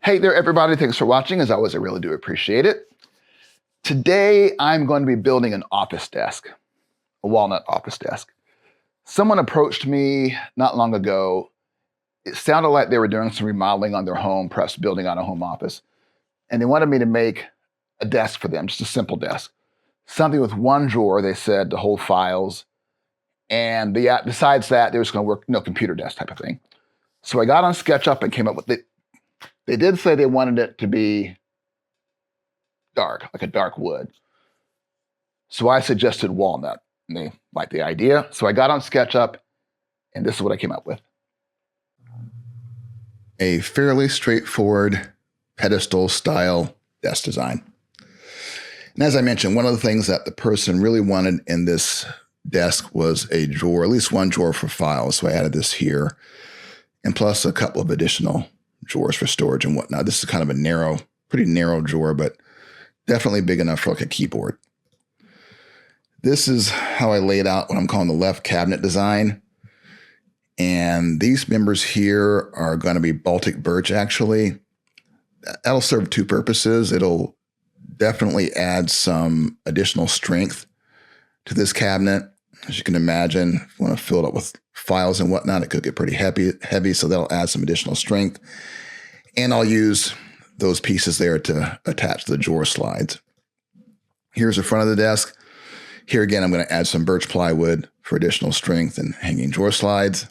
Hey there, everybody. Thanks for watching. As always, I really do appreciate it. Today, I'm going to be building an office desk, a walnut office desk. Someone approached me not long ago. It sounded like they were doing some remodeling on their home, perhaps building on a home office. And they wanted me to make a desk for them, just a simple desk. Something with one drawer, they said, to hold files. And besides that, they were just going to work, computer desk type of thing. So I got on SketchUp and came up with it. They did say they wanted it to be dark, like a dark wood. So I suggested walnut, and they liked the idea. So I got on SketchUp, and this is what I came up with. A fairly straightforward pedestal-style desk design. And as I mentioned, one of the things that the person really wanted in this desk was a drawer, at least one drawer for files. So I added this here, and plus a couple of additional drawers for storage and whatnot. This is kind of a pretty narrow drawer, but definitely big enough for like a keyboard. This is how I laid out what I'm calling the left cabinet design. And these members here are going to be Baltic birch, actually. That'll serve two purposes. It'll definitely add some additional strength to this cabinet. As you can imagine, if you want to fill it up with files and whatnot, it could get pretty heavy, so that'll add some additional strength. And I'll use those pieces there to attach the drawer slides. Here's the front of the desk. Here again, I'm going to add some birch plywood for additional strength and hanging drawer slides.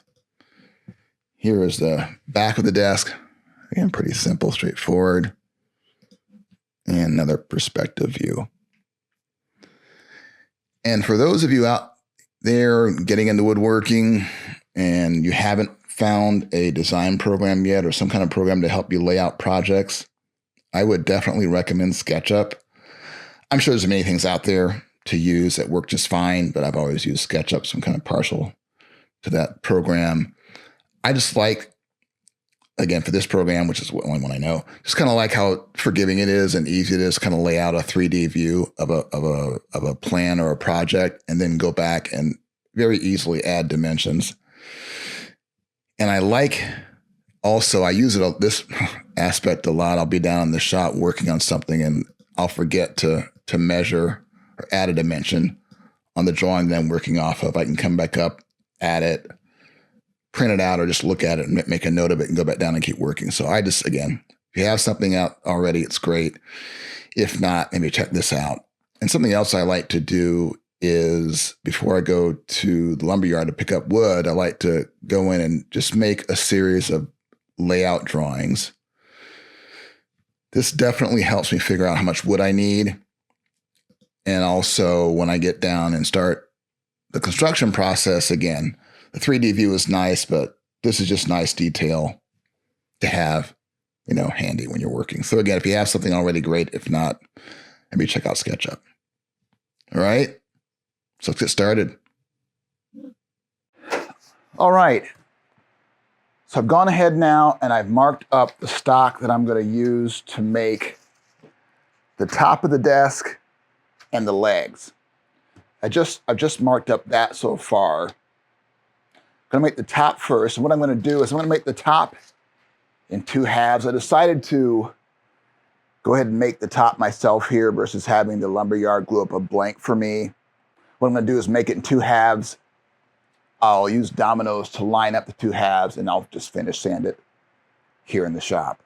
Here is the back of the desk. Again, pretty simple, straightforward. And another perspective view. And for those of you out there getting into woodworking and you haven't found a design program yet or some kind of program to help you lay out projects, I would definitely recommend SketchUp. I'm sure there's many things out there to use that work just fine, but I've always used SketchUp, so I'm kind of partial to that program. I just like, again, for this program, which is the only one I know, just kind of like how forgiving it is and easy it is to kind of lay out a 3D view of a plan or a project and then go back and very easily add dimensions. And I like also, I use this aspect a lot. I'll be down in the shop working on something and I'll forget to measure or add a dimension on the drawing that I'm working off of. I can come back up, add it, print it out, or just look at it and make a note of it and go back down and keep working. So I just, again, if you have something out already, it's great. If not, maybe check this out. And something else I like to do is before I go to the lumberyard to pick up wood, I like to go in and just make a series of layout drawings. This definitely helps me figure out how much wood I need. And also when I get down and start the construction process, again, the 3D view is nice, but this is just nice detail to have, handy when you're working. So again, if you have something already, great. If not, maybe check out SketchUp. All right, so let's get started. All right, so I've gone ahead now and I've marked up the stock that I'm going to use to make the top of the desk and the legs. I've just marked up that so far. I'm going to make the top first. And what I'm going to do is I'm going to make the top in two halves. I decided to go ahead and make the top myself here versus having the lumberyard glue up a blank for me. What I'm going to do is make it in two halves. I'll use dominoes to line up the two halves and I'll just finish sand it here in the shop.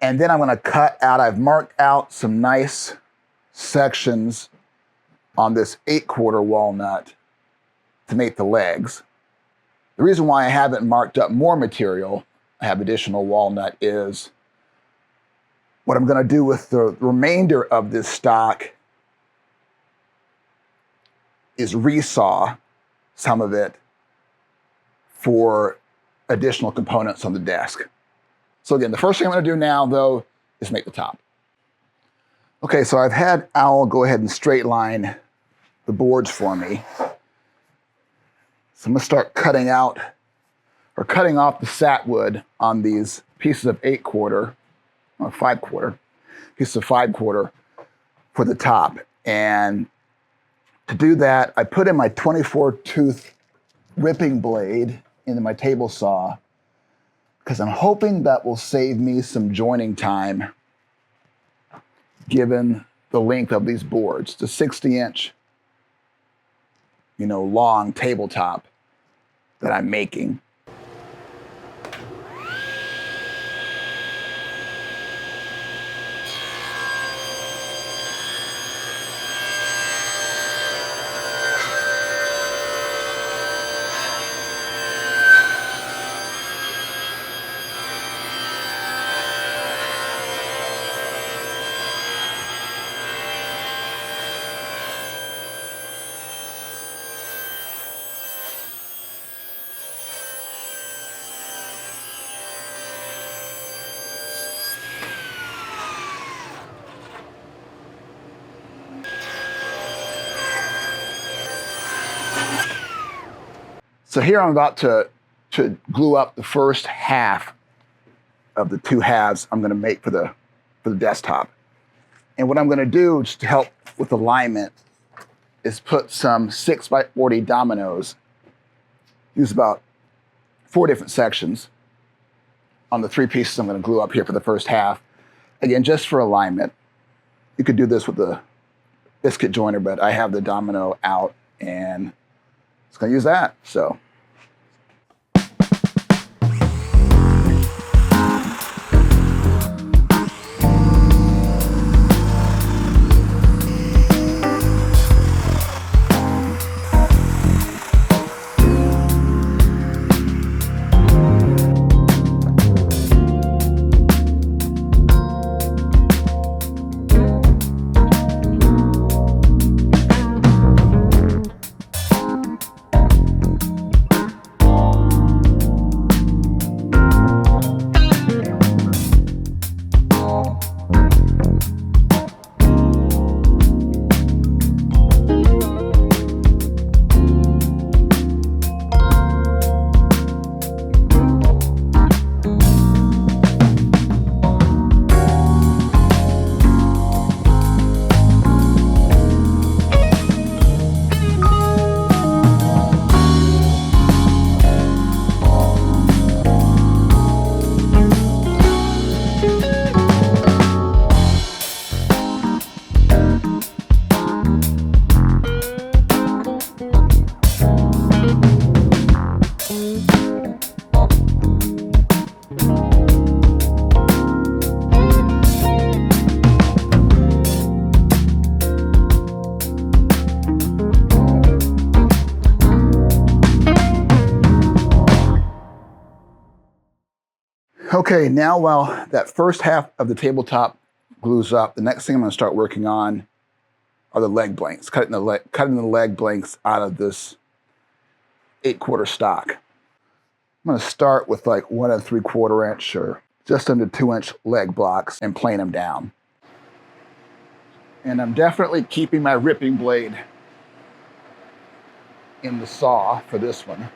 And then I'm going to cut out, I've marked out some nice sections on this 8/4 walnut to make the legs. The reason why I haven't marked up more material, I have additional walnut, is what I'm going to do with the remainder of this stock is resaw some of it for additional components on the desk. So again, the first thing I'm going to do now, though, is make the top. Okay, so I've had Al go ahead and straight line the boards for me. So I'm going to start cutting out or cutting off the satwood on these pieces of 8/4, or 5/4, pieces of 5/4 for the top. And to do that, I put in my 24 tooth ripping blade into my table saw because I'm hoping that will save me some joining time given the length of these boards. The 60-inch, long tabletop that I'm making. So here I'm about to glue up the first half of the two halves I'm going to make for the desktop. And what I'm going to do, just to help with alignment, is put some 6x40 dominoes. Use about 4 different sections on the 3 pieces I'm going to glue up here for the first half. Again, just for alignment. You could do this with the biscuit joiner, but I have the domino out and it's going to use that. So. Okay, now while that first half of the tabletop glues up, the next thing I'm going to start working on are the leg blanks, cutting the leg blanks out of this 8/4 stock. I'm going to start with like 1 3/4 inch or just under 2 inch leg blocks and plane them down. And I'm definitely keeping my ripping blade in the saw for this one.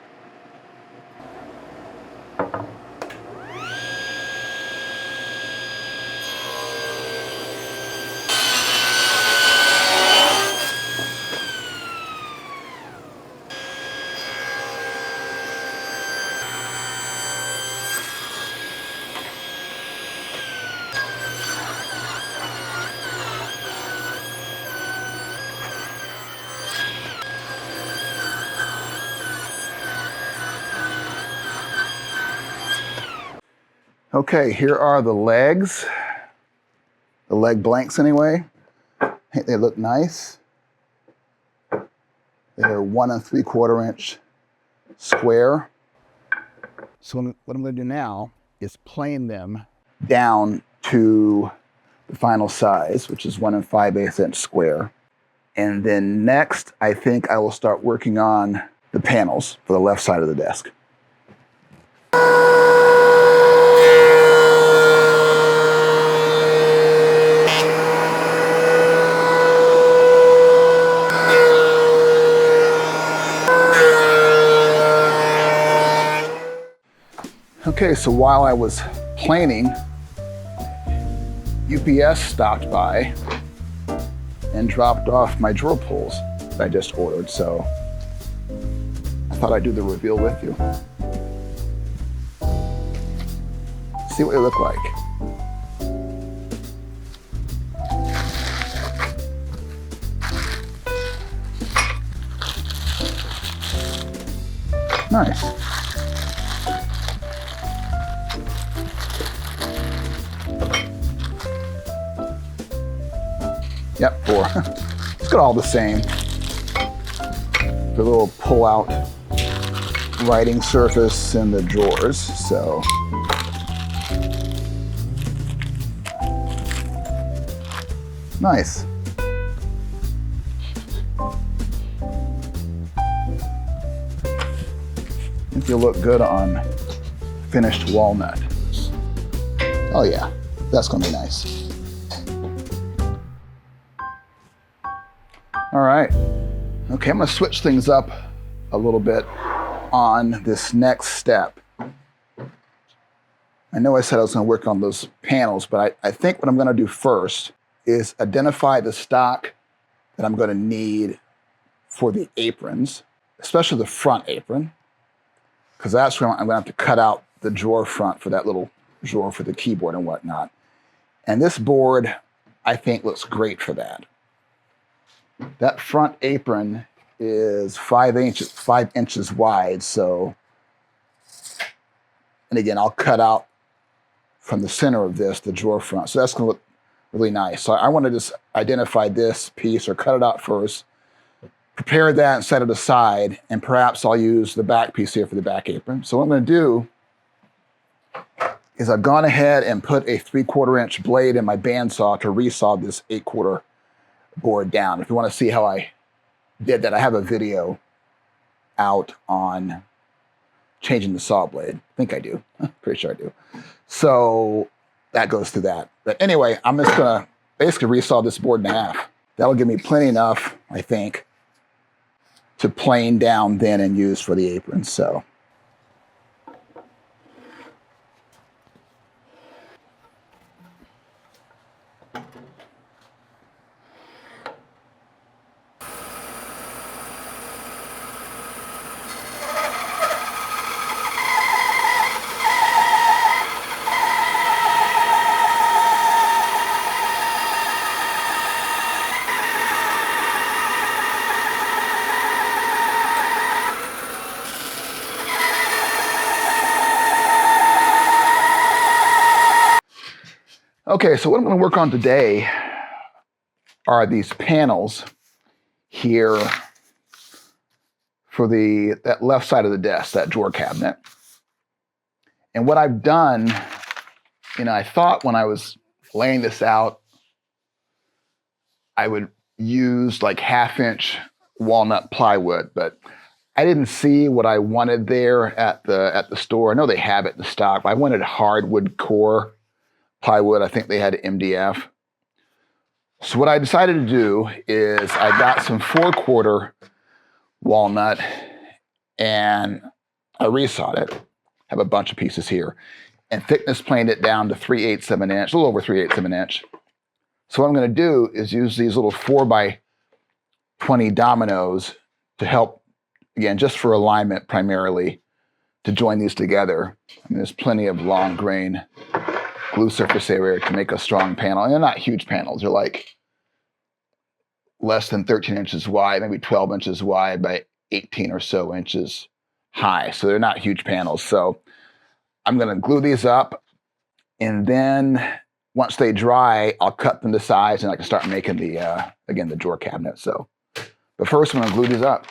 Okay, here are the legs, the leg blanks anyway. I think they look nice. They're 1 3/4 inch square. So what I'm going to do now is plane them down to the final size, which is 1 5/8 inch square. And then next, I think I will start working on the panels for the left side of the desk. Okay, so while I was planing, UPS stopped by and dropped off my drill pulls that I just ordered, so I thought I'd do the reveal with you. see what they look like. Nice. Yep, 4. It's got all the same. The little pull-out writing surface in the drawers, so. Nice. I think you'll look good on finished walnut. Oh yeah, that's gonna be nice. All right, okay, I'm gonna switch things up a little bit on this next step. I know I said I was gonna work on those panels, but I think what I'm gonna do first is identify the stock that I'm gonna need for the aprons, especially the front apron, because that's where I'm gonna have to cut out the drawer front for that little drawer for the keyboard and whatnot. And this board, I think, looks great for that. That front apron is 5 inches wide, so, and again, I'll cut out from the center of this, the drawer front. So that's gonna look really nice. So I wanna just identify this piece or cut it out first, prepare that and set it aside, and perhaps I'll use the back piece here for the back apron. So what I'm gonna do is I've gone ahead and put a 3/4 inch blade in my bandsaw to resaw this 8/4 board down. If you wanna see how I did that, I have a video out on changing the saw blade. I think I do, pretty sure I do. So that goes through that. But anyway, I'm just gonna basically resaw this board in half. That'll give me plenty enough, I think, to plane down then and use for the apron, so. Okay, so what I'm gonna work on today are these panels here for that left side of the desk, that drawer cabinet. And what I've done, I thought when I was laying this out, I would use like 1/2 inch walnut plywood, but I didn't see what I wanted there at the store. I know they have it in stock, but I wanted hardwood core plywood. I think they had MDF. So what I decided to do is I got some 4/4 walnut and I resawed it. Have a bunch of pieces here and thickness planed it down to 3/8 of an inch, a little over 3/8 of an inch. So what I'm going to do is use these little 4x20 dominoes to help, again, just for alignment primarily, to join these together. I mean, there's plenty of long grain glue surface area to make a strong panel. And they're not huge panels. They're like less than 13 inches wide, maybe 12 inches wide by 18 or so inches high. So they're not huge panels. So I'm going to glue these up. And then once they dry, I'll cut them to size and I can start making again, the drawer cabinet. So, but first I'm going to glue these up.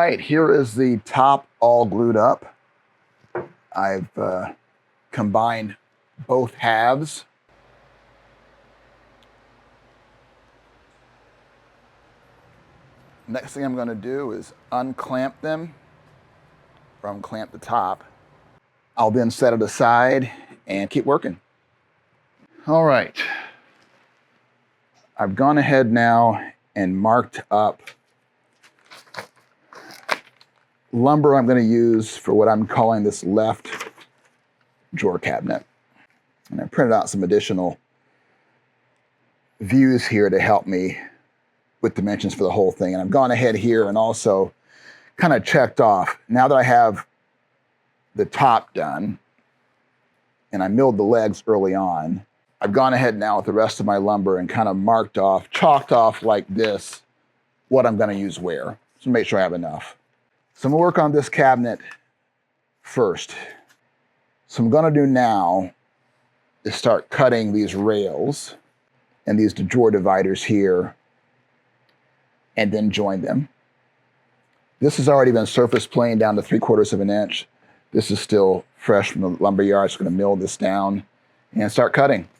right, here is the top all glued up. I've combined both halves. Next thing I'm going to do is unclamp them, or unclamp the top. I'll then set it aside and keep working. All right. I've gone ahead now and marked up lumber I'm going to use for what I'm calling this left drawer cabinet. And I printed out some additional views here to help me with dimensions for the whole thing. And I've gone ahead here and also kind of checked off. Now that I have the top done, and I milled the legs early on, I've gone ahead now with the rest of my lumber and kind of marked off, chalked off like this, what I'm going to use where. So make sure I have enough. So I'm going to work on this cabinet first. So I'm going to do now is start cutting these rails and these drawer dividers here and then join them. This has already been surface planed down to 3/4 of an inch. This is still fresh from the lumber yard. So I'm going to mill this down and start cutting.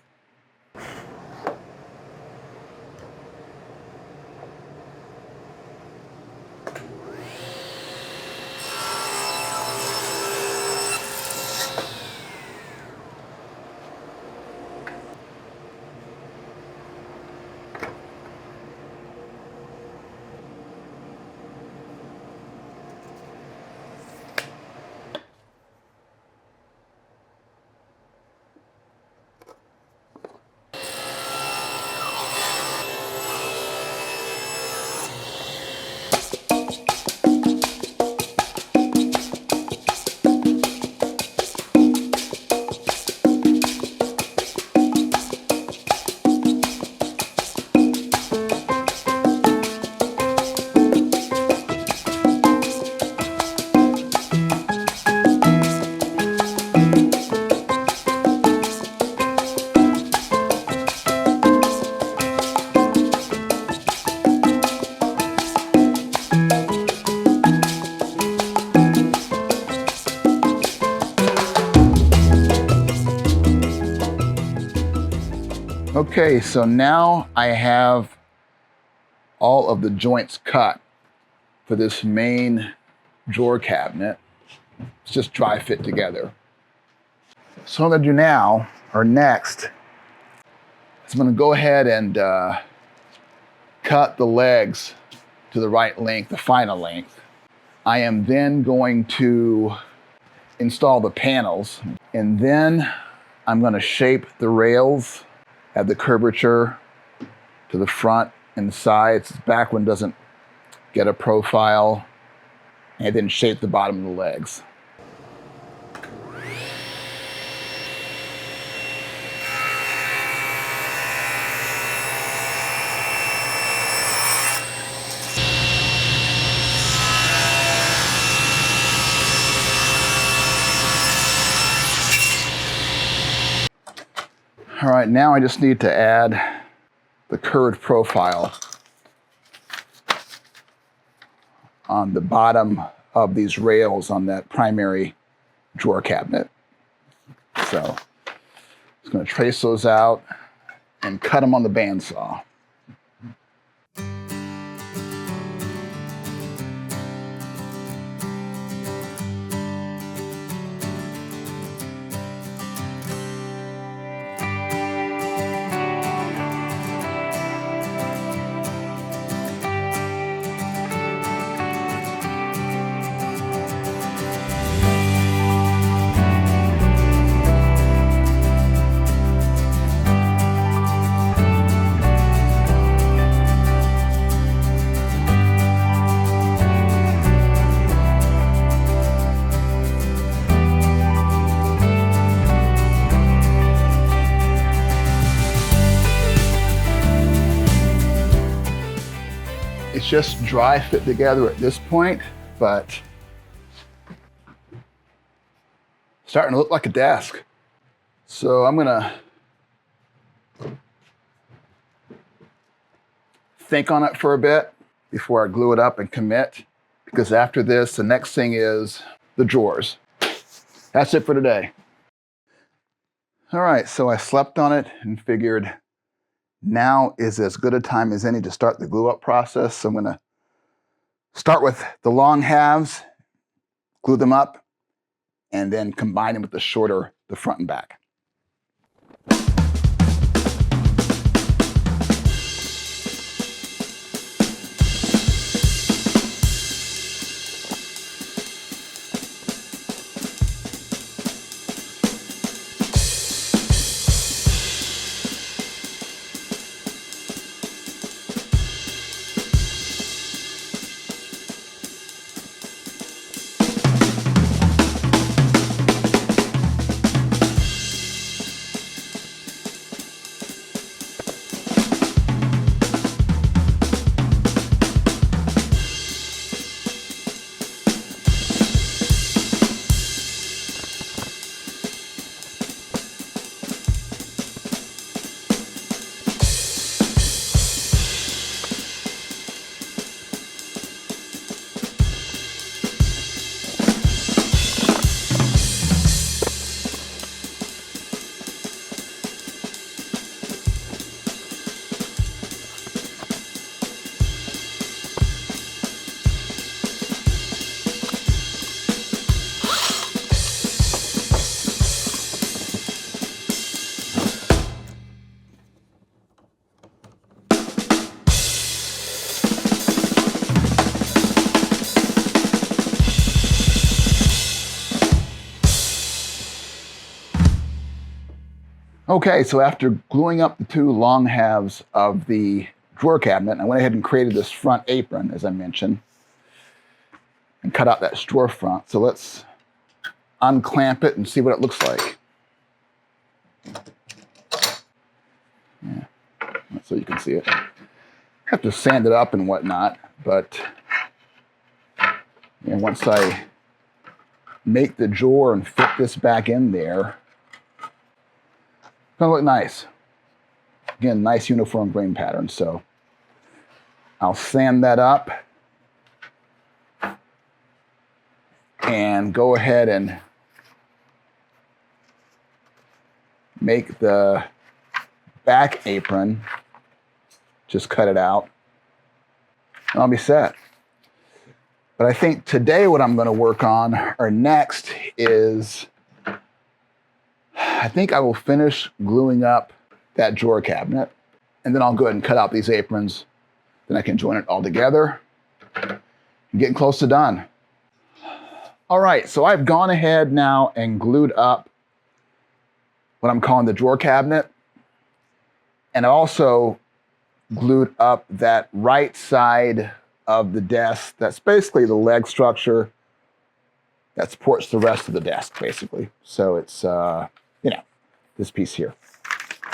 Okay, so now I have all of the joints cut for this main drawer cabinet. It's just dry fit together. So what I'm gonna do now, or next, is I'm gonna go ahead and cut the legs to the right length, the final length. I am then going to install the panels, and then I'm gonna shape the rails, add the curvature to the front and the sides. The back one doesn't get a profile, and then shape the bottom of the legs. All right, now I just need to add the curved profile on the bottom of these rails on that primary drawer cabinet. So I'm just going to trace those out and cut them on the bandsaw. It's just dry fit together at this point, but starting to look like a desk. So I'm gonna think on it for a bit before I glue it up and commit. because after this, the next thing is the drawers. That's it for today. All right, so I slept on it and figured now is as good a time as any to start the glue up process. So I'm gonna start with the long halves, glue them up, and then combine them with the shorter, the front and back. Okay, so after gluing up the two long halves of the drawer cabinet, I went ahead and created this front apron, as I mentioned, and cut out that drawer front. So let's unclamp it and see what it looks like. Yeah, so you can see it. Have to sand it up and whatnot, but once I make the drawer and fit this back in there, it's gonna look nice. Again, nice uniform grain pattern. So I'll sand that up and go ahead and make the back apron. Just cut it out and I'll be set. But I think today what I'm going to work on, or next, is I think I will finish gluing up that drawer cabinet, and then I'll go ahead and cut out these aprons. Then I can join it all together. I'm getting close to done. All right, so I've gone ahead now and glued up what I'm calling the drawer cabinet. And I also glued up that right side of the desk. That's basically the leg structure that supports the rest of the desk, basically. So it's, this piece here.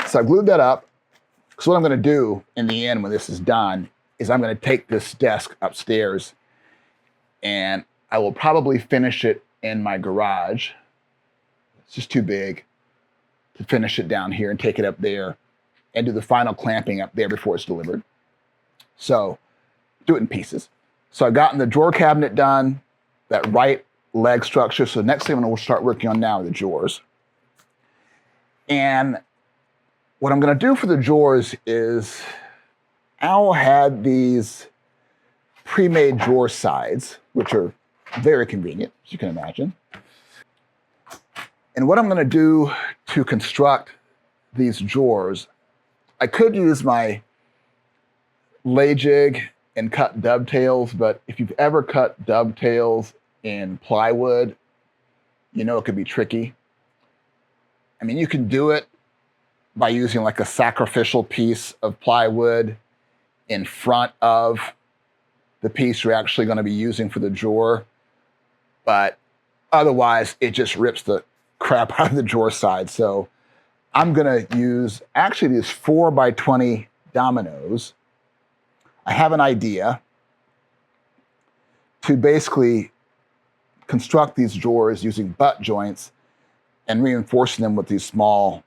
So I glued that up. So what I'm gonna do in the end when this is done is I'm gonna take this desk upstairs and I will probably finish it in my garage. It's just too big to finish it down here and take it up there and do the final clamping up there before it's delivered. So do it in pieces. So I've gotten the drawer cabinet done, that right leg structure. So the next thing I'm gonna start working on now are the drawers. And what I'm gonna do for the drawers is Al had these pre-made drawer sides, which are very convenient, as you can imagine. And what I'm gonna do to construct these drawers, I could use my lay jig and cut dovetails, but if you've ever cut dovetails in plywood, you know it could be tricky. I mean, you can do it by using like a sacrificial piece of plywood in front of the piece you're actually going to be using for the drawer, but otherwise it just rips the crap out of the drawer side. So I'm going to use actually these 4x20 dominoes. I have an idea to basically construct these drawers using butt joints and reinforcing them with these small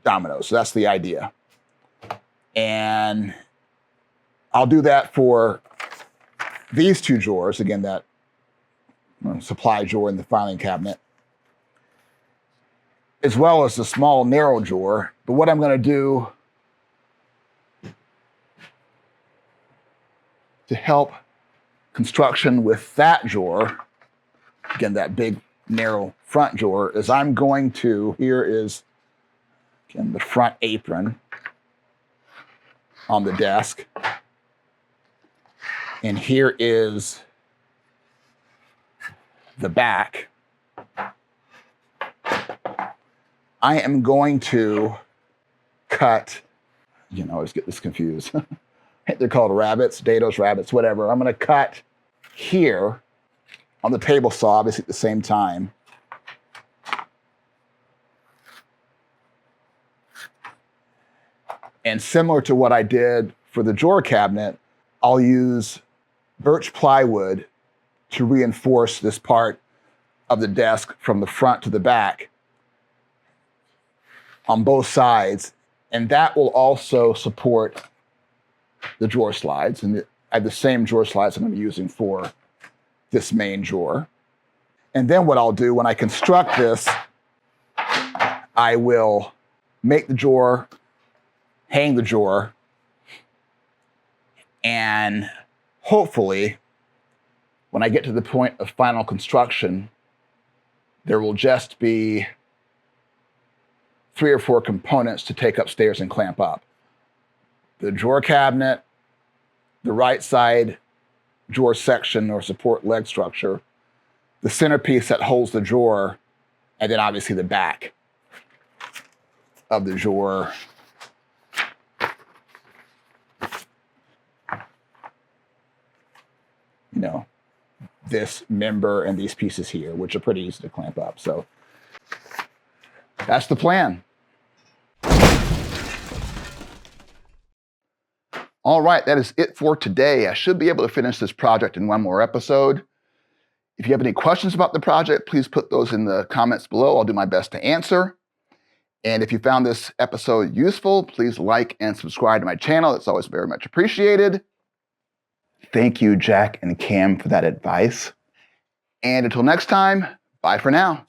dominoes. So that's the idea. And I'll do that for these two drawers, again, that supply drawer in the filing cabinet, as well as the small narrow drawer. But what I'm going to do to help construction with that drawer, again, that big narrow front drawer, is I'm going to, here is, again, the front apron on the desk. And here is the back. I am going to cut, I always get this confused. They're called rabbets, dados, rabbits, whatever. I'm going to cut here on the table saw, obviously at the same time. And similar to what I did for the drawer cabinet, I'll use birch plywood to reinforce this part of the desk from the front to the back on both sides. And that will also support the drawer slides. And I have the same drawer slides I'm going to be using for this main drawer. And then what I'll do when I construct this, I will make the drawer, hang the drawer, and hopefully, when I get to the point of final construction, there will just be 3 or 4 components to take upstairs and clamp up. The drawer cabinet, the right side drawer section or support leg structure, the centerpiece that holds the drawer, and then obviously the back of the drawer. This member and these pieces here, which are pretty easy to clamp up. So that's the plan. All right, that is it for today. I should be able to finish this project in one more episode. If you have any questions about the project, please put those in the comments below. I'll do my best to answer. And if you found this episode useful, please like and subscribe to my channel. It's always very much appreciated. Thank you, Jack and Cam, for that advice. And until next time, bye for now.